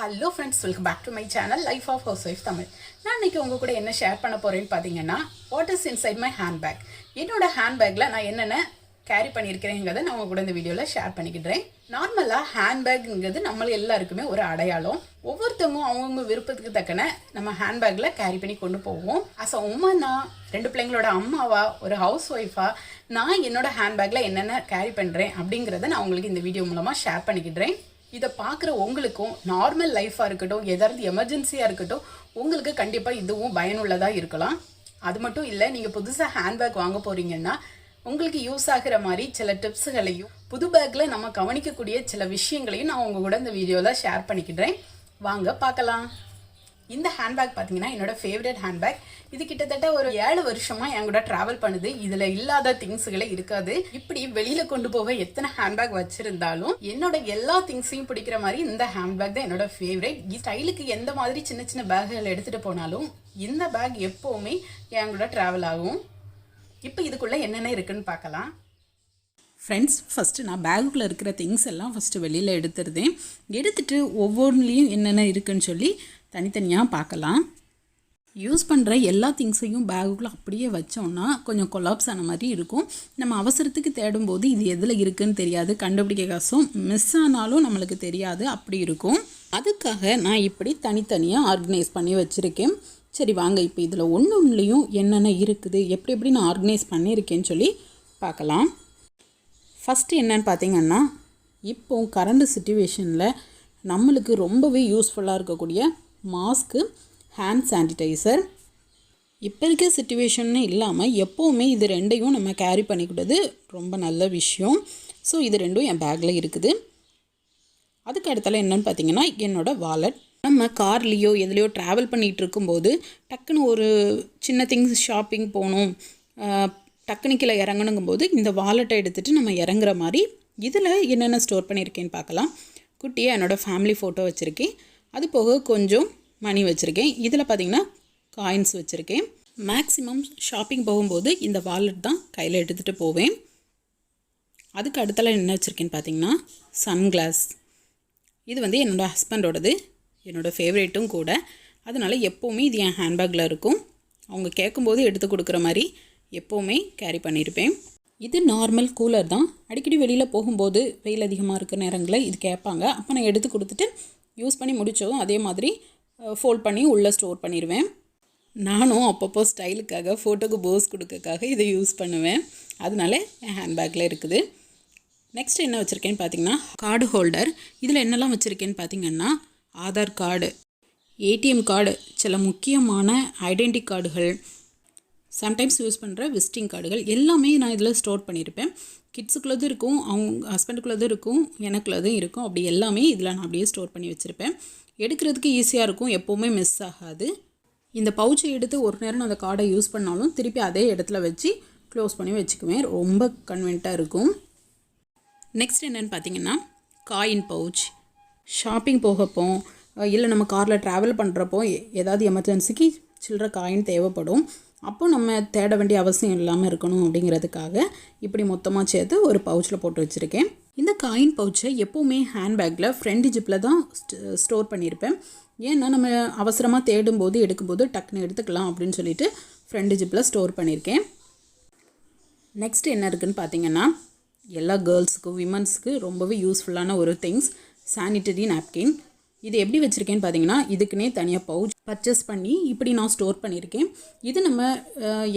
Hello friends, welcome back to my channel LifeOfHouseWifeTamil. நான் இன்னைக்கு உங்க கூட என்ன ஷேர் பண்ண போறேன்னு பாத்தீங்கன்னா what is inside my handbag. என்னோட handbagல நான் என்னென்ன கேரி பண்ணியிருக்கிறேங்கிறத நான் உங்க கூட இந்த வீடியோல ஷேர் பண்ணிக்கிறேன். நார்மலா handbagங்கிறது நம்ம எல்லாருக்குமே ஒரு அடையாளம். ஒவ்வொருத்தவங்க அவங்க விருப்பத்துக்கு தக்கன நம்ம handbagல கேரி பண்ணி கொண்டு போவோம். as a woman நான் ரெண்டு பிள்ளைங்களோட அம்மாவா ஒரு ஹவுஸ் ஒய்ஃபா நான் என்னோட handbagல என்னென்ன கேரி பண்றேன் அப்படிங்கறத நான் உங்களுக்கு இந்த வீடியோ மூலமா ஷேர் பண்ணிக்கிறேன். இதை பார்க்குற உங்களுக்கும் நார்மல் லைஃபாக இருக்கட்டும் ஏதாவது எமர்ஜென்சியாக இருக்கட்டும் உங்களுக்கு கண்டிப்பாக இதுவும் பயனுள்ளதாக இருக்கலாம். அது மட்டும் இல்லை, நீங்கள் புதுசாக ஹேண்ட்பேக் வாங்க போகிறீங்கன்னா உங்களுக்கு யூஸ் ஆகிற மாதிரி சில டிப்ஸுகளையும் புது பேக்கில் நம்ம கவனிக்கக்கூடிய சில விஷயங்களையும் நான் உங்கள் கூட இந்த வீடியோவில் ஷேர் பண்ணிக்கிறேன். வாங்க பார்க்கலாம். இந்த ஹேண்ட்பேக் பார்த்தீங்கன்னா என்னோட ஃபேவரட் ஹேண்ட்பேக். இது கிட்டத்தட்ட ஒரு 7 வருஷமா என் கூட டிராவல் பண்ணுது. இதுல இல்லாத திங்ஸ்களே இருக்காது. இப்படி வெளியில கொண்டு போக எத்தனை ஹேண்ட்பேக் வச்சிருந்தாலும் என்னோட எல்லா திங்ஸையும் பிடிக்கிற மாதிரி இந்த ஹேண்ட்பேக் தான் என்னோட ஃபேவரட். ஸ்டைலுக்கு எந்த மாதிரி சின்ன சின்ன பேக்குகள் எடுத்துட்டு போனாலும் இந்த பேக் எப்பவுமே என் கூட டிராவல் ஆகும். இப்போ இதுக்குள்ள என்னென்ன இருக்குன்னு பார்க்கலாம். ஃப்ரெண்ட்ஸ், ஃபஸ்ட்டு நான் பேக்குள்ளே இருக்கிற திங்ஸ் எல்லாம் ஃபஸ்ட்டு வெளியில் எடுத்துருந்தேன். எடுத்துகிட்டு ஒவ்வொன்றுலேயும் என்னென்ன இருக்குன்னு சொல்லி தனித்தனியாக பார்க்கலாம். யூஸ் பண்ணுற எல்லா திங்ஸையும் பேக்குள்ளே அப்படியே வச்சோன்னா கொஞ்சம் கொலாப்ஸ் ஆன மாதிரி இருக்கும். நம்ம அவசரத்துக்கு தேடும்போது இது எதில் இருக்குதுன்னு தெரியாது, கண்டுபிடிக்க கஷ்டம், மிஸ் ஆனாலும் நம்மளுக்கு தெரியாது, அப்படி இருக்கும். அதுக்காக நான் இப்படி தனித்தனியாக ஆர்கனைஸ் பண்ணி வச்சுருக்கேன். சரி வாங்க, இப்போ இதில் ஒன்றுலேயும் என்னென்ன இருக்குது, எப்படி நான் ஆர்கனைஸ் பண்ணியிருக்கேன்னு சொல்லி பார்க்கலாம். ஃபஸ்ட்டு என்னன்னு பார்த்தீங்கன்னா, இப்போ கரண்ட் சிச்சுவேஷனில் நம்மளுக்கு ரொம்பவே யூஸ்ஃபுல்லாக இருக்கக்கூடிய மாஸ்க்கு, ஹேண்ட் சானிடைசர். இப்போ இருக்க சிச்சுவேஷன்னு இல்லாமல் எப்போவுமே இது ரெண்டையும் நம்ம கேரி பண்ணிக்கிட்டது ரொம்ப நல்ல விஷயம். ஸோ இது ரெண்டும் என் பேக்கில் இருக்குது. அதுக்கு அடுத்தால என்னென்னு பார்த்தீங்கன்னா என்னோடய வாலெட். நம்ம கார்லேயோ எதுலேயோ ட்ராவல் பண்ணிகிட்டு இருக்கும்போது டக்குன்னு ஒரு சின்ன திங்ஸ் ஷாப்பிங் போகணும், டக்குனு கீழே இறங்கணுங்கும்போது இந்த வாலெட்டை எடுத்துகிட்டு நம்ம இறங்குற மாதிரி இதில் என்னென்ன ஸ்டோர் பண்ணியிருக்கேன்னு பார்க்கலாம். குட்டியாக என்னோடய ஃபேமிலி ஃபோட்டோ வச்சுருக்கேன். அது போக கொஞ்சம் மணி வச்சுருக்கேன். இதில் பார்த்திங்கன்னா காயின்ஸ் வச்சுருக்கேன். மேக்ஸிமம் ஷாப்பிங் போகும்போது இந்த வாலெட் தான் கையில் எடுத்துகிட்டு போவேன். அதுக்கு அடுத்தால என்ன வச்சுருக்கேன்னு பார்த்திங்கன்னா சன்கிளாஸ். இது வந்து என்னோடய ஹஸ்பண்டோடது, என்னோடய ஃபேவரேட்டும் கூட. அதனால் எப்போவுமே இது என் ஹேண்ட்பேக்கில் இருக்கும். அவங்க கேட்கும்போது எடுத்து கொடுக்குற மாதிரி எப்போவுமே கேரி பண்ணியிருப்பேன். இது நார்மல் கூலர் தான். அடிக்கடி வெளியில் போகும்போது வெயில் அதிகமாக இருக்கிற நேரங்களில் இது கேட்பாங்க. அப்போ நான் எடுத்து கொடுத்துட்டு யூஸ் பண்ணி முடித்ததும் அதே மாதிரி ஃபோல்ட் பண்ணி உள்ளே ஸ்டோர் பண்ணிடுவேன். நானும் அப்பப்போ ஸ்டைலுக்காக ஃபோட்டோக்கு போஸ் கொடுக்கறதுக்காக இதை யூஸ் பண்ணுவேன். அதனால என் ஹேண்ட்பேக்கில் இருக்குது. நெக்ஸ்ட் என்ன வச்சுருக்கேன்னு பார்த்தீங்கன்னா கார்டு ஹோல்டர். இதில் என்னெல்லாம் வச்சுருக்கேன்னு பார்த்தீங்கன்னா ஆதார் கார்டு, ஏடிஎம் கார்டு, சில முக்கியமான ஐடென்டி கார்டுகள், சம்டைம்ஸ் யூஸ் பண்ணுற விசிட்டிங் கார்டுகள் எல்லாமே நான் இதில் ஸ்டோர் பண்ணியிருப்பேன். கிட்ஸுக்குள்ளதும் இருக்கும், அவங்க ஹஸ்பண்டுக்குள்ளதும் இருக்கும், எனக்குள்ளதும் இருக்கும். அப்படி எல்லாமே இதில் நான் அப்படியே ஸ்டோர் பண்ணி வச்சுருப்பேன். எடுக்கிறதுக்கு ஈஸியாக இருக்கும், எப்போவுமே மிஸ் ஆகாது. இந்த பவுச்சை எடுத்து ஒரு நேரம் அந்த கார்டை யூஸ் பண்ணாலும் திருப்பி அதே இடத்துல வச்சு க்ளோஸ் பண்ணி வச்சுக்குவேன். ரொம்ப கன்வீனியண்ட்டாக இருக்கும். நெக்ஸ்ட் என்னென்னு பார்த்தீங்கன்னா காயின் பவுச். ஷாப்பிங் போகப்போ இல்லை நம்ம காரில் ட்ராவல் பண்ணுறப்போ ஏதாவது எமர்ஜென்சிக்கு சில்லற காயின் தேவைப்படும். அப்போ நம்ம தேட வேண்டிய அவசியம் இல்லாமல் இருக்கணும் அப்படிங்கிறதுக்காக இப்படி மொத்தமாக சேர்த்து ஒரு பவுச்சில் போட்டு வச்சுருக்கேன். இந்த காயின் பவுச்சை எப்போவுமே ஹேண்ட்பேக்கில் ஃப்ரண்ட் ஜிப்பில் தான் ஸ்டோர் பண்ணியிருப்பேன். ஏன்னா நம்ம அவசரமாக தேடும்போது எடுக்கும்போது டக்குன்னு எடுத்துக்கலாம் அப்படின்னு சொல்லிட்டு ஃப்ரண்ட் ஜிப்பில் ஸ்டோர் பண்ணியிருக்கேன். நெக்ஸ்ட் என்ன இருக்குதுன்னு பார்த்தீங்கன்னா எல்லா கேர்ள்ஸுக்கும் விமன்ஸுக்கு ரொம்பவே யூஸ்ஃபுல்லான ஒரு திங்ஸ், சானிட்டரி நாப்கின். இது எப்படி வச்சுருக்கேன்னு பார்த்தீங்கன்னா இதுக்குன்னே தனியாக பவுச் பர்ச்சேஸ் பண்ணி இப்படி நான் ஸ்டோர் பண்ணியிருக்கேன். இது நம்ம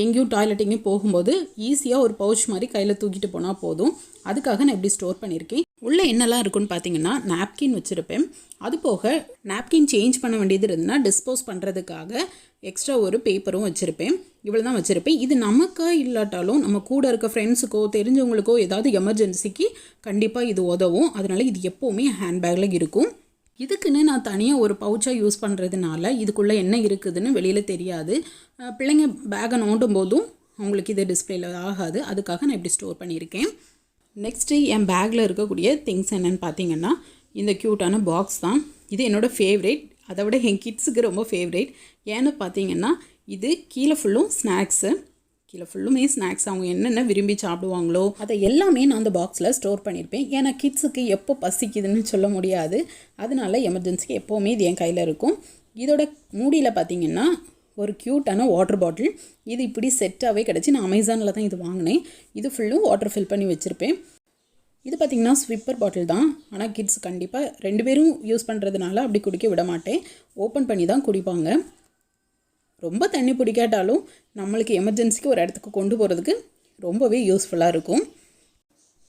எங்கேயும் டாய்லெட் எங்கேயும் போகும்போது ஈஸியாக ஒரு பவுச் மாதிரி கையில் தூக்கிட்டு போனால் போதும். அதுக்காக நான் இப்படி ஸ்டோர் பண்ணியிருக்கேன். உள்ளே என்னெல்லாம் இருக்குன்னு பார்த்தீங்கன்னா நாப்கின் வச்சுருப்பேன். அது போக நாப்கின் சேஞ்ச் பண்ண வேண்டியது இருந்ததுன்னா டிஸ்போஸ் பண்ணுறதுக்காக எக்ஸ்ட்ரா ஒரு பேப்பரும் வச்சுருப்பேன். இவ்வளோ தான் வச்சுருப்பேன். இது நமக்கு இல்லாட்டாலும் நம்ம கூட இருக்க ஃப்ரெண்ட்ஸுக்கோ தெரிஞ்சவங்களுக்கோ ஏதாவது எமர்ஜென்சிக்கு கண்டிப்பாக இது உதவும். அதனால் இது எப்போவுமே ஹேண்ட்பேக்கில் இருக்கும். இதுக்குன்னு நான் தனியாக ஒரு பவுச்சாக யூஸ் பண்ணுறதுனால இதுக்குள்ளே என்ன இருக்குதுன்னு வெளியில் தெரியாது. பிள்ளைங்க பேக்கை நோண்டும் போதும் அவங்களுக்கு இது டிஸ்பிளேல ஆகாது. அதுக்காக நான் இப்படி ஸ்டோர் பண்ணியிருக்கேன். நெக்ஸ்ட்டு என் பேக்கில் இருக்கக்கூடிய திங்ஸ் என்னென்னு பார்த்தீங்கன்னா இந்த க்யூட்டான பாக்ஸ் தான். இது என்னோடய ஃபேவரேட், அதை விட என் கிட்ஸுக்கு ரொம்ப ஃபேவரேட். ஏன்னு பார்த்தீங்கன்னா இது கீழே ஃபுல்லும் ஸ்நாக்ஸு, கீழே ஃபுல்லுமே ஸ்நாக்ஸ் அவங்க என்னென்ன விரும்பி சாப்பிடுவாங்களோ அதை எல்லாமே நான் அந்த பாக்ஸில் ஸ்டோர் பண்ணியிருப்பேன். ஏன்னா கிட்ஸுக்கு எப்போ பசிக்குதுன்னு சொல்ல முடியாது. அதனால எமர்ஜென்சிக்கு எப்போவுமே இது என் கையில் இருக்கும். இதோட மூடியில் பார்த்திங்கன்னா ஒரு க்யூட்டான வாட்டர் பாட்டில். இது இப்படி செட்டாகவே கிடச்சி. நான் அமேசானில் தான் இது வாங்கினேன். இது ஃபுல்லும் வாட்டர் ஃபில் பண்ணி வச்சுருப்பேன். இது பார்த்திங்கன்னா ஸ்விப்பர் பாட்டில் தான். ஆனால் கிட்ஸ் கண்டிப்பாக 2 பேரும் யூஸ் பண்ணுறதுனால அப்படி குடிக்க விட மாட்டேன். ஓப்பன் பண்ணி தான் குடிப்பாங்க. ரொம்ப தண்ணி பிடிக்காட்டாலும் நம்மளுக்கு எமர்ஜென்சிக்கு ஒரு இடத்துக்கு கொண்டு போகிறதுக்கு ரொம்பவே யூஸ்ஃபுல்லாக இருக்கும்.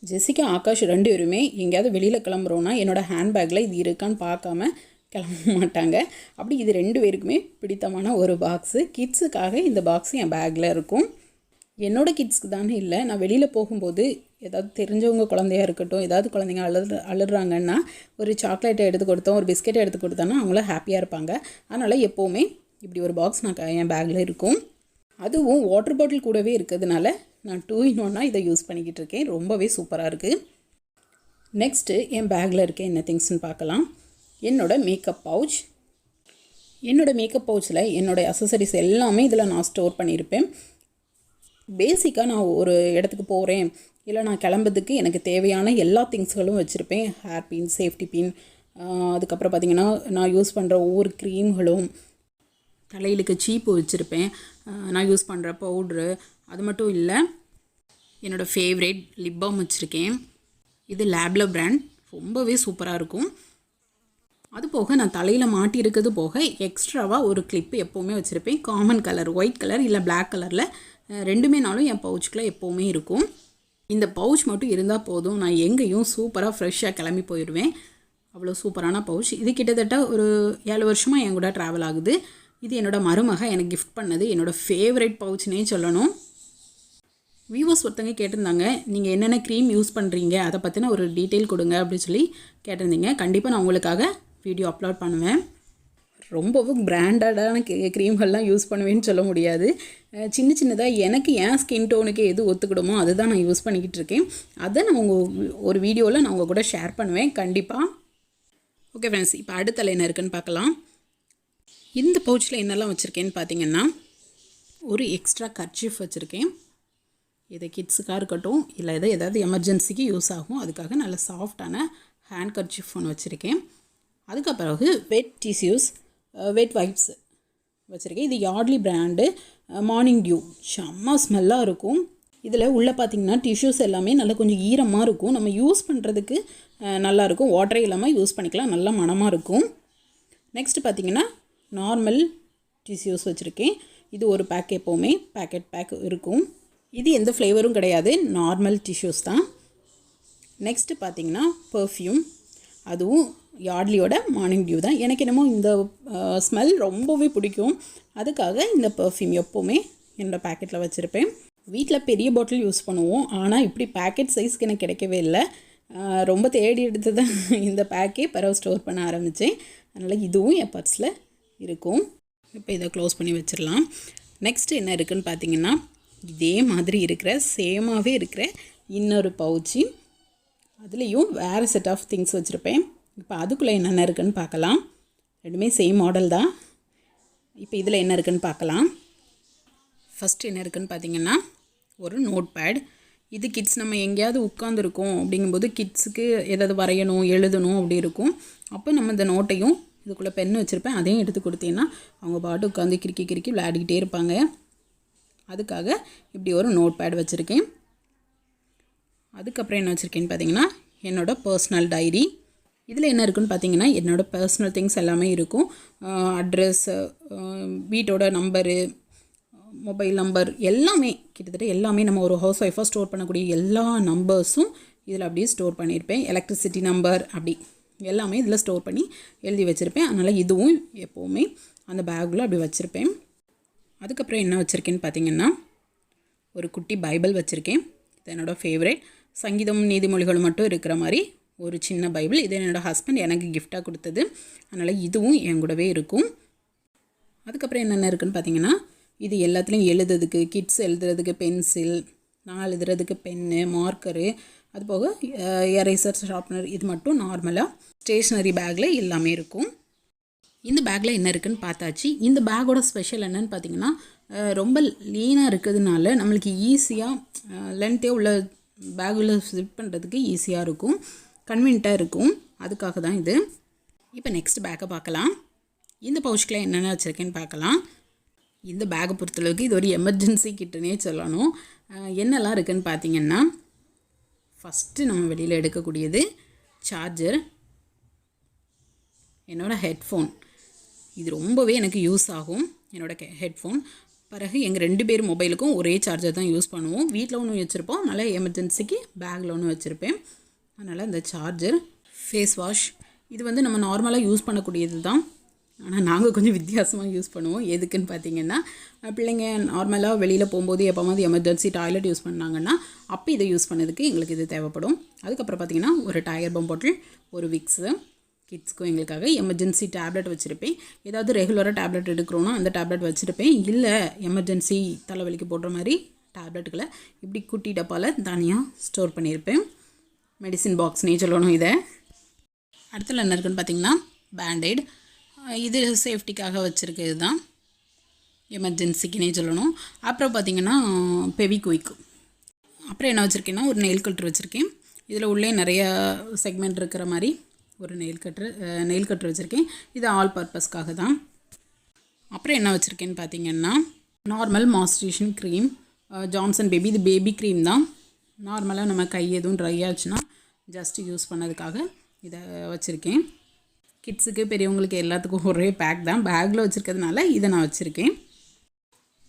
ஜெசிகா, ஆகாஷ் 2 பேருமே எங்கேயாவது வெளியில் கிளம்புறோன்னா என்னோடய ஹேண்ட்பேக்கில் இது இருக்கான்னு பார்க்காம கிளம்ப மாட்டாங்க. அப்படி இது 2 பேருக்குமே பிடித்தமான ஒரு பாக்ஸு. கிட்ஸுக்காக இந்த பாக்ஸு என் பேக்கில் இருக்கும். என்னோடய கிட்ஸ்க்கு தானே இல்லை, நான் வெளியில் போகும்போது ஏதாவது தெரிஞ்சவங்க குழந்தையாக இருக்கட்டும், ஏதாவது குழந்தைங்க அழுறாங்கன்னா ஒரு சாக்லேட்டை எடுத்து கொடுத்தோம், ஒரு பிஸ்கெட்டை எடுத்து கொடுத்தோன்னா அவங்களும் ஹாப்பியாக இருப்பாங்க. அதனால் எப்போவுமே இப்படி ஒரு பாக்ஸ் நான் என் பேக்கில் இருக்கும். அதுவும் வாட்டர் பாட்டில் கூடவே இருக்கிறதுனால நான் 2 in 1 இதை யூஸ் பண்ணிக்கிட்டு இருக்கேன். ரொம்பவே சூப்பராக இருக்குது. நெக்ஸ்ட்டு என் பேக்கில் இருக்க என்ன திங்ஸ்ன்னு பார்க்கலாம். என்னோடய மேக்கப் பவுச். என்னோடய மேக்கப் பவுச்சில் என்னோடய அசசரிஸ் எல்லாமே இதில் நான் ஸ்டோர் பண்ணியிருப்பேன். பேசிக்காக நான் ஒரு இடத்துக்கு போகிறேன், இல்லை நான் கிளம்புறதுக்கு எனக்கு தேவையான எல்லா திங்ஸ்களும் வச்சுருப்பேன். ஹேர் பின், சேஃப்டி பின், அதுக்கப்புறம் பார்த்திங்கன்னா நான் யூஸ் பண்ணுற ஒவ்வொரு க்ரீம்களும், தலையிலுக்கு சீப்பு வச்சுருப்பேன், நான் யூஸ் பண்ணுற பவுட்ரு. அது மட்டும் இல்லை, என்னோடய ஃபேவரேட் லிப் பாம் வச்சுருக்கேன். இது லேப்ல பிராண்ட், ரொம்பவே சூப்பராக இருக்கும். அது போக நான் தலையில் மாட்டியிருக்கிறது போக எக்ஸ்ட்ராவாக ஒரு கிளிப்பு எப்போவுமே வச்சுருப்பேன். காமன் கலர், ஒயிட் கலர் இல்லை பிளாக் கலரில், 2மே என் பவுச்சுக்குள்ளே எப்போவுமே இருக்கும். இந்த பவுச் மட்டும் இருந்தால் போதும், நான் எங்கேயும் சூப்பராக ஃப்ரெஷ்ஷாக கிளம்பி போயிடுவேன். அவ்வளோ சூப்பரான பவுச். இது கிட்டத்தட்ட ஒரு 7 வருஷமாக என் கூட ட்ராவல் ஆகுது. இது என்னோடய மருமக எனக்கு கிஃப்ட் பண்ணது. என்னோடய ஃபேவரட் பவுச்னே சொல்லணும். வியூவர்ஸ் ஒருத்தங்க கேட்டிருந்தாங்க, நீங்கள் என்னென்ன க்ரீம் யூஸ் பண்ணுறீங்க அதை பற்றின ஒரு டீட்டெயில் கொடுங்க அப்படின்னு சொல்லி கேட்டிருந்தீங்க. கண்டிப்பாக நான் உங்களுக்காக வீடியோ அப்லோட் பண்ணுவேன். ரொம்பவும் பிராண்டடான க்ரீம்கள்லாம் யூஸ் பண்ணுவேன்னு சொல்ல முடியாது. சின்னதாக எனக்கு என் ஸ்கின் டோனுக்கு எது ஒத்துக்கிடுமோ அதுதான் நான் யூஸ் பண்ணிக்கிட்டு இருக்கேன். அதை நான் ஒரு வீடியோவில் நான் உங்கள் கூட ஷேர் பண்ணுவேன் கண்டிப்பாக. ஓகே ஃப்ரெண்ட்ஸ், இப்போ அடுத்த என்ன இருக்குன்னு பார்க்கலாம். இந்த பவுச்சில் என்னெல்லாம் வச்சுருக்கேன்னு பார்த்தீங்கன்னா, ஒரு எக்ஸ்ட்ரா கர்ச்சீஃப் வச்சுருக்கேன். இது கிட்ஸுக்காக இருக்கட்டும், இல்லை ஏதாவது எமர்ஜென்சிக்கு யூஸ் ஆகும், அதுக்காக நல்ல சாஃப்டான ஹேண்ட் கர்ச்சீஃப் ஒன்று வச்சுருக்கேன். அதுக்கு பிறகு வெட் டிஷ்யூஸ், வெட் வைப்ஸ் வச்சுருக்கேன். இது யார்ட்லி பிராண்டு, மார்னிங் டியூ. செம்ம ஸ்மெல்லாக இருக்கும். இதில் உள்ளே பார்த்திங்கன்னா டிஷ்யூஸ் எல்லாமே நல்லா கொஞ்சம் ஈரமாக இருக்கும். நம்ம யூஸ் பண்ணுறதுக்கு நல்லாயிருக்கும். வாட்டரே இல்லாமல் யூஸ் பண்ணிக்கலாம், நல்லா மணமாக இருக்கும். நெக்ஸ்ட்டு பார்த்திங்கன்னா நார்மல் டிஷ்யூஸ் வச்சுருக்கேன். இது ஒரு பேக் எப்போவுமே பேக் இருக்கும். இது எந்த ஃப்ளேவரும் கிடையாது, நார்மல் டிஷ்யூஸ் தான். நெக்ஸ்ட்டு பார்த்திங்கன்னா பர்ஃப்யூம், அதுவும் யார்ட்லியோட மார்னிங் டியூ தான். எனக்கு என்னமோ இந்த ஸ்மெல் ரொம்பவே பிடிக்கும். அதுக்காக இந்த பர்ஃப்யூம் எப்போவுமே என்னோடய பேக்கெட்டில் வச்சுருப்பேன். வீட்டில் பெரிய பாட்டில் யூஸ் பண்ணுவோம், ஆனால் இப்படி பேக்கெட் சைஸ்க்கு எனக்கு கிடைக்கவே இல்லை. ரொம்ப தேடி எடுத்து தான் இந்த பேக்கே பிறகு ஸ்டோர் பண்ண ஆரம்பித்தேன். அதனால் இதுவும் என் பர்ஸில் இருக்கும். இப்போ இதை க்ளோஸ் பண்ணி வச்சிடலாம். நெக்ஸ்ட்டு என்ன இருக்குதுன்னு பார்த்தீங்கன்னா, இதே மாதிரி இருக்கிற சேமாகவே இருக்கிற இன்னொரு பவுச்சு. அதுலேயும் வேறு செட் ஆஃப் திங்ஸ் வச்சுருப்பேன். இப்போ அதுக்குள்ளே என்னென்ன இருக்குதுன்னு பார்க்கலாம். 2மே சேம் மாடல் தான். இப்போ இதில் என்ன இருக்குதுன்னு பார்க்கலாம். ஃபஸ்ட்டு என்ன இருக்குதுன்னு பார்த்தீங்கன்னா, ஒரு நோட் பேட். இது கிட்ஸ் நம்ம எங்கேயாவது உட்காந்துருக்கோம் அப்படிங்கும்போது கிட்ஸுக்கு ஏதாவது வரையணும், எழுதணும் அப்படி இருக்கும். அப்போ நம்ம இந்த நோட்டையும், இதுக்குள்ளே பென் வச்சுருப்பேன், அதையும் எடுத்து கொடுத்தீங்கன்னா அவங்க பாட்டு உட்காந்து கிறுக்கி விளையாடிக்கிட்டே இருப்பாங்க. அதுக்காக இப்படி ஒரு நோட் பேட் வச்சுருக்கேன். அதுக்கப்புறம் என்ன வச்சுருக்கேன்னு பார்த்தீங்கன்னா, என்னோடய பர்சனல் டைரி. இதில் என்ன இருக்குதுன்னு பார்த்தீங்கன்னா, என்னோடய பர்சனல் திங்ஸ் எல்லாமே இருக்கும். அட்ரஸ், வீட்டோட நம்பரு, மொபைல் நம்பர் எல்லாமே, கிட்டத்தட்ட எல்லாமே நம்ம ஒரு ஹவுஸ் ஒய்ஃபாக ஸ்டோர் பண்ணக்கூடிய எல்லா நம்பர்ஸும் இதில் அப்படியே ஸ்டோர் பண்ணியிருப்பேன். எலக்ட்ரிசிட்டி நம்பர் அப்படி எல்லாமே இதில் ஸ்டோர் பண்ணி எழுதி வச்சுருப்பேன். அதனால் இதுவும் எப்போவுமே அந்த பேக்கில் அப்படி வச்சுருப்பேன். அதுக்கப்புறம் என்ன வச்சுருக்கேன்னு பார்த்தீங்கன்னா, ஒரு குட்டி பைபிள் வச்சுருக்கேன். இது என்னோடய ஃபேவரேட். சங்கீதம் நீதிமொழிகள் மட்டும் இருக்கிற மாதிரி ஒரு சின்ன பைபிள். இது என்னோடய ஹஸ்பண்ட் எனக்கு கிஃப்டாக கொடுத்தது. அதனால் இதுவும் என் கூடவே இருக்கும். அதுக்கப்புறம் என்னென்ன இருக்குதுன்னு பார்த்தீங்கன்னா, இது எல்லாத்துலேயும் எழுதுறதுக்கு, கிட்ஸ் எழுதுறதுக்கு பென்சில், நான் எழுதுறதுக்கு பென்னு, மார்க்கரு, அது போக எரேசர், ஷார்ப்னர், இது மட்டும் நார்மலாக ஸ்டேஷ்னரி பேக்கில் எல்லாமே இருக்கும். இந்த பேக்கில் என்ன இருக்குதுன்னு பார்த்தாச்சு. இந்த பேக்கோட ஸ்பெஷல் என்னென்னு பார்த்தீங்கன்னா, ரொம்ப லீனாக இருக்கிறதுனால நம்மளுக்கு ஈஸியாக லென்த்தே உள்ள பேக்கில் ஃபிட் பண்ணுறதுக்கு ஈஸியாக இருக்கும், கன்வீனியண்ட்டாக இருக்கும். அதுக்காக தான் இது. இப்போ நெக்ஸ்ட் பேக்கை பார்க்கலாம். இந்த பவுச்சுக்குள்ள என்னென்ன வச்சுருக்கேன்னு பார்க்கலாம். இந்த பேக்கை பொறுத்தளவுக்கு இது ஒரு எமர்ஜென்சி கிட்டனே சொல்லணும். என்னெல்லாம் இருக்குதுன்னு பார்த்தீங்கன்னா, ஃபஸ்ட்டு நம்ம வெளியில் எடுக்கக்கூடியது சார்ஜர், என்னோடய ஹெட்ஃபோன். இது ரொம்பவே எனக்கு யூஸ் ஆகும், என்னோடய ஹெட்ஃபோன். பிறகு எங்கள் 2 பேர் மொபைலுக்கும் ஒரே சார்ஜர் தான் யூஸ் பண்ணுவோம். வீட்டில் ஒன்று வச்சுருப்போம், அதனால் எமர்ஜென்சிக்கு பேக்கில் ஒன்று வச்சுருப்பேன். அதனால் இந்த சார்ஜர், ஃபேஸ் வாஷ். இது வந்து நம்ம நார்மலாக யூஸ் பண்ணக்கூடியது தான், ஆனால் நாங்கள் கொஞ்சம் வித்தியாசமாக யூஸ் பண்ணுவோம். எதுக்குன்னு பார்த்தீங்கன்னா, பிள்ளைங்க நார்மலாக வெளியில் போகும்போது எப்போவாது எமர்ஜென்சி டாய்லெட் யூஸ் பண்ணாங்கன்னா அப்போ இதை யூஸ் பண்ணதுக்கு எங்களுக்கு இது தேவைப்படும். அதுக்கப்புறம் பார்த்திங்கன்னா ஒரு டயர் பம்ப் பாட்டில், ஒரு விக்ஸு, கிட்ஸ்க்கும் எங்களுக்காக எமர்ஜென்சி டேப்லெட் வச்சுருப்பேன். ஏதாவது ரெகுலராக டேப்லெட் எடுக்கிறோன்னா அந்த டேப்லெட் வச்சுருப்பேன். இல்லை எமர்ஜென்சி தலைவலிக்கு போடுற மாதிரி டேப்லெட்டுகளை இப்படி குட்டி டப்பாவில் தனியாக ஸ்டோர் பண்ணியிருப்பேன். மெடிசின் பாக்ஸ்னே சொல்லணும் இதை. அடுத்தல என்ன இருக்குன்னு பார்த்திங்கன்னா பேண்டேட். இது சேஃப்டிக்காக வச்சுருக்கிறது தான், எமர்ஜென்சிக்குனே சொல்லணும். அப்புறம் பார்த்திங்கன்னா பெவிக்விக். அப்புறம் என்ன வச்சுருக்கேன்னா ஒரு நெயில் கட்டர் வச்சுருக்கேன். இதில் உள்ளே நிறைய செக்மெண்ட் இருக்கிற மாதிரி ஒரு நெயில் கட்டர் வச்சுருக்கேன். இது ஆல் பர்பஸ்க்காக தான். அப்புறம் என்ன வச்சுருக்கேன்னு பார்த்திங்கன்னா normal moisturisation cream, Johnson baby. இது பேபி க்ரீம் தான். நார்மலாக நம்ம கை எதுவும் ட்ரை ஆச்சுன்னா ஜஸ்ட் யூஸ் பண்ணதுக்காக இதை வச்சுருக்கேன். கிட்ஸுக்கு பெரியவங்களுக்கு எல்லாத்துக்கும் ஒரே பேக் தான், பேக்கில் வச்சுருக்கிறதுனால இதை நான் வச்சுருக்கேன்.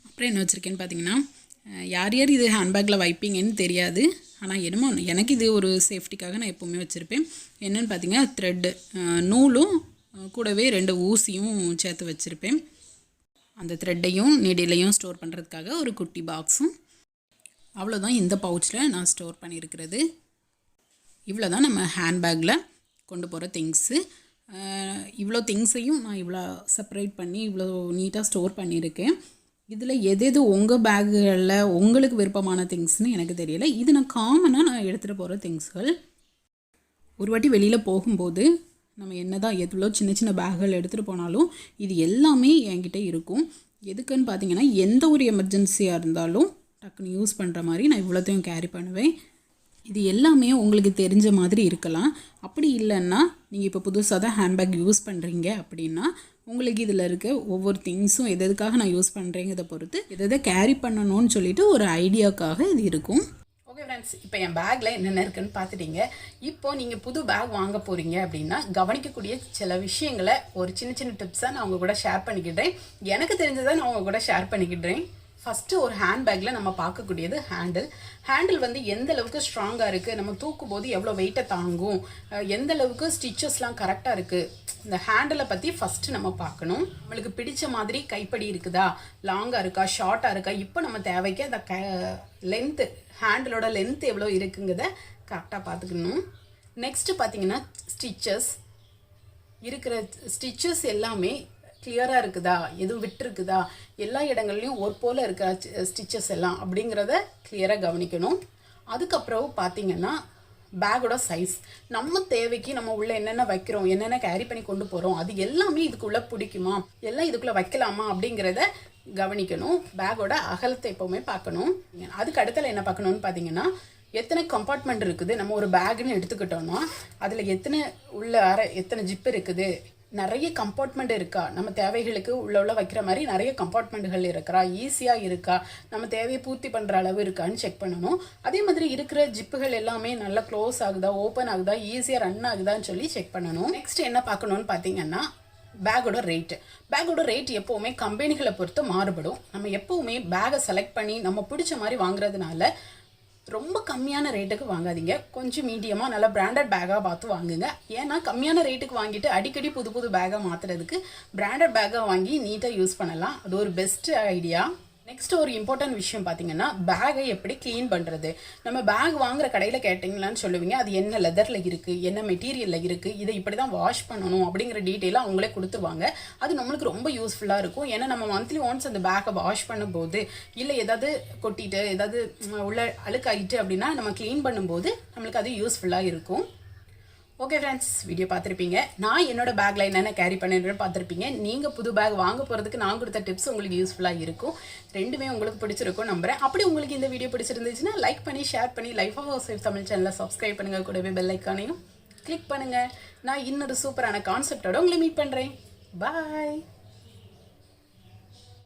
அப்புறம் என்ன வச்சுருக்கேன்னு பார்த்தீங்கன்னா, யார் யார் இது ஹேண்ட்பேக்கில் வைப்பீங்கன்னு தெரியாது, ஆனால் என்னமோ எனக்கு இது ஒரு சேஃப்டிக்காக நான் எப்போவுமே வச்சுருப்பேன். என்னென்னு பார்த்தீங்கன்னா த்ரெட்டு, நூலும் கூடவே 2 ஊசியும் சேர்த்து வச்சுருப்பேன். அந்த த்ரெட்டையும் நீடிலையும் ஸ்டோர் பண்ணுறதுக்காக ஒரு குட்டி பாக்ஸும். அவ்வளோதான் இந்த பவுச்சில் நான் ஸ்டோர் பண்ணியிருக்கிறது. இவ்வளோ தான் நம்ம ஹேண்ட்பேக்கில் கொண்டு போகிற திங்ஸு. இவ்வளோ திங்ஸையும் நான் இவ்வளோ செப்பரேட் பண்ணி இவ்வளோ நீட்டாக ஸ்டோர் பண்ணியிருக்கேன். இதில் எது உங்கள் பேக்குகளில் உங்களுக்கு விருப்பமான திங்ஸ்னு எனக்கு தெரியலை. இது நான் காமனாக நான் எடுத்துகிட்டு போகிற திங்ஸ்கள். ஒரு வாட்டி வெளியில் போகும்போது நம்ம என்ன தான் எவ்வளோ சின்ன சின்ன பேக்குகள் எடுத்துகிட்டு போனாலும் இது எல்லாமே என்கிட்ட இருக்கும். எதுக்குன்னு பார்த்தீங்கன்னா, எந்த ஒரு எமர்ஜென்சியாக இருந்தாலும் டக்குன்னு யூஸ் பண்ணுற மாதிரி நான் இவ்வளோத்தையும் கேரி பண்ணுவேன். இது எல்லாமே உங்களுக்கு தெரிஞ்ச மாதிரி இருக்கலாம். அப்படி இல்லைன்னா நீங்கள் இப்போ புதுசாக தான் ஹேண்ட்பேக் யூஸ் பண்ணுறீங்க அப்படின்னா உங்களுக்கு இதில் இருக்க ஒவ்வொரு திங்ஸும் எதுக்காக நான் யூஸ் பண்ணுறேங்கிறத பொறுத்து எதை கேரி பண்ணணும்னு சொல்லிட்டு ஒரு ஐடியாவுக்காக இது இருக்கும். ஓகே ஃப்ரெண்ட்ஸ், இப்போ என் பேக்கில் என்னென்ன இருக்குன்னு பார்த்துட்டீங்க. இப்போ நீங்கள் புது பேக் வாங்க போகிறீங்க அப்படின்னா கவனிக்கக்கூடிய சில விஷயங்களை ஒரு சின்ன சின்ன டிப்ஸாக நான் உங்கள் கூட ஷேர் பண்ணிக்கிட்டேன். எனக்கு தெரிஞ்சதை நான் உங்கள் கூட ஷேர் பண்ணிக்கிட்டேன். ஃபஸ்ட்டு ஒரு ஹேண்ட்பேக்கில் நம்ம பார்க்கக்கூடியது ஹேண்டில் வந்து எந்த அளவுக்கு ஸ்ட்ராங்காக இருக்குது, நம்ம தூக்கும் போது எவ்வளோ வெயிட்டை தாங்கும், எந்த அளவுக்கு ஸ்டிச்சஸ்லாம் கரெக்டாக இருக்குது, இந்த ஹேண்டிலை பற்றி ஃபஸ்ட்டு நம்ம பார்க்கணும். நம்மளுக்கு பிடிச்ச மாதிரி கைப்படி இருக்குதா, லாங்காக இருக்கா, ஷார்ட்டாக இருக்கா, இப்போ நம்ம தேவைக்கு அந்த லென்த்து, ஹேண்டிலோட லென்த் எவ்வளோ இருக்குங்கிறத கரெக்டாக பார்த்துக்கணும். நெக்ஸ்ட்டு பார்த்தீங்கன்னா ஸ்டிச்சஸ் எல்லாமே கிளியராக இருக்குதா, எதுவும் விட்டுருக்குதா, எல்லா இடங்கள்லையும் ஒரு போல் இருக்கிற ஸ்டிச்சஸ் எல்லாம் அப்படிங்கிறத கிளியராக கவனிக்கணும். அதுக்கப்புறம் பார்த்தீங்கன்னா பேக்கோட சைஸ், நம்ம தேவைக்கு நம்ம உள்ளே என்னென்ன வைக்கிறோம், என்னென்ன கேரி பண்ணி கொண்டு போகிறோம், அது எல்லாமே இதுக்குள்ளே பிடிக்குமா, எல்லாம் இதுக்குள்ளே வைக்கலாமா அப்படிங்கிறத கவனிக்கணும். பேக்கோட அகலத்தை எப்போவுமே பார்க்கணும். அதுக்கு அடுத்தல என்ன பார்க்கணுன்னு பார்த்தீங்கன்னா, எத்தனை கம்பார்ட்மெண்ட் இருக்குது. நம்ம ஒரு பேக்குன்னு எடுத்துக்கிட்டோம்னா அதில் எத்தனை ஜிப் இருக்குது, நிறைய கம்பார்ட்மெண்ட் இருக்கா, நம்ம தேவைகளுக்கு உள்ள வைக்கிற மாதிரி நிறைய கம்பார்ட்மெண்ட்டுகள் இருக்கா, ஈஸியாக இருக்கா, நம்ம தேவையை பூர்த்தி பண்ணுற அளவு இருக்கான்னு செக் பண்ணணும். அதே மாதிரி இருக்கிற ஜிப்புகள் எல்லாமே நல்லா க்ளோஸ் ஆகுதா, ஓப்பன் ஆகுதா, ஈஸியாக ரன் ஆகுதான்னு சொல்லி செக் பண்ணணும். நெக்ஸ்ட் என்ன பார்க்கணுன்னு பார்த்தீங்கன்னா பேக்கோட ரேட் எப்போவுமே கம்பெனிகளை பொறுத்து மாறுபடும். நம்ம எப்போவுமே பேக்கை செலக்ட் பண்ணி நம்ம பிடிச்ச மாதிரி வாங்குறதுனால ரொம்ப கம்மியான ரேட்டுக்கு வாங்காதீங்க. கொஞ்சம் மீடியமாக நல்லா பிராண்டட் பேக்காக பார்த்து வாங்குங்க. ஏன்னா கம்மியான ரேட்டுக்கு வாங்கிட்டு அடிக்கடி புது பேக்காக மாற்றுறதுக்கு பிராண்டட் பேக்காக வாங்கி நீட்டாக யூஸ் பண்ணலாம். அது ஒரு பெஸ்ட் ஐடியா. நெக்ஸ்ட் ஒரு இம்பார்ட்டன்ட் விஷயம் பார்த்தீங்கன்னா பேக்கை எப்படி க்ளீன் பண்ணுறது. நம்ம பேக் வாங்குற கடையில் கேட்டிங்களான்னு சொல்லுவீங்க, அது என்ன லெதரில் இருக்குது, என்ன மெட்டீரியலில் இருக்குது, இதை இப்படி தான் வாஷ் பண்ணணும் அப்படிங்கிற டீட்டெயிலாக அவங்களே கொடுத்துருவாங்க. அது நம்மளுக்கு ரொம்ப யூஸ்ஃபுல்லாக இருக்கும். ஏன்னா நம்ம மந்த்லி ஒன்ஸ் அந்த பேக்கை வாஷ் பண்ணும்போது இல்லை ஏதாவது கொட்டிட்டு ஏதாவது உள்ள அழுக்காயிட்டு அப்படின்னா நம்ம க்ளீன் பண்ணும்போது நம்மளுக்கு அது யூஸ்ஃபுல்லாக இருக்கும். ஓகே ஃப்ரெண்ட்ஸ், வீடியோ பார்த்துருப்பீங்க. நான் என்னோட பேக்கில் என்னென்ன கேரி பண்ணிடுறேன்னு பார்த்துருப்பீங்க. நீங்கள் புது பேக் வாங்க போகிறதுக்கு நான் கொடுத்த டிப்ஸ் உங்களுக்கு யூஸ்ஃபுல்லாக இருக்கும். ரெண்டுமே உங்களுக்கு பிடிச்சிருக்கும் நம்புறேன். அப்படி உங்களுக்கு இந்த வீடியோ பிடிச்சிருந்துச்சுன்னா லைக் பண்ணி ஷேர் பண்ணி life of housewife Tamil சேனலை சப்ஸ்கிரைப் பண்ணுங்கள். கூடவே பெல் ஐக்கானையும் கிளிக் பண்ணுங்கள். நான் இன்னொரு சூப்பரான கான்செப்டோட உங்களை மீட் பண்ணுறேன். பாய்.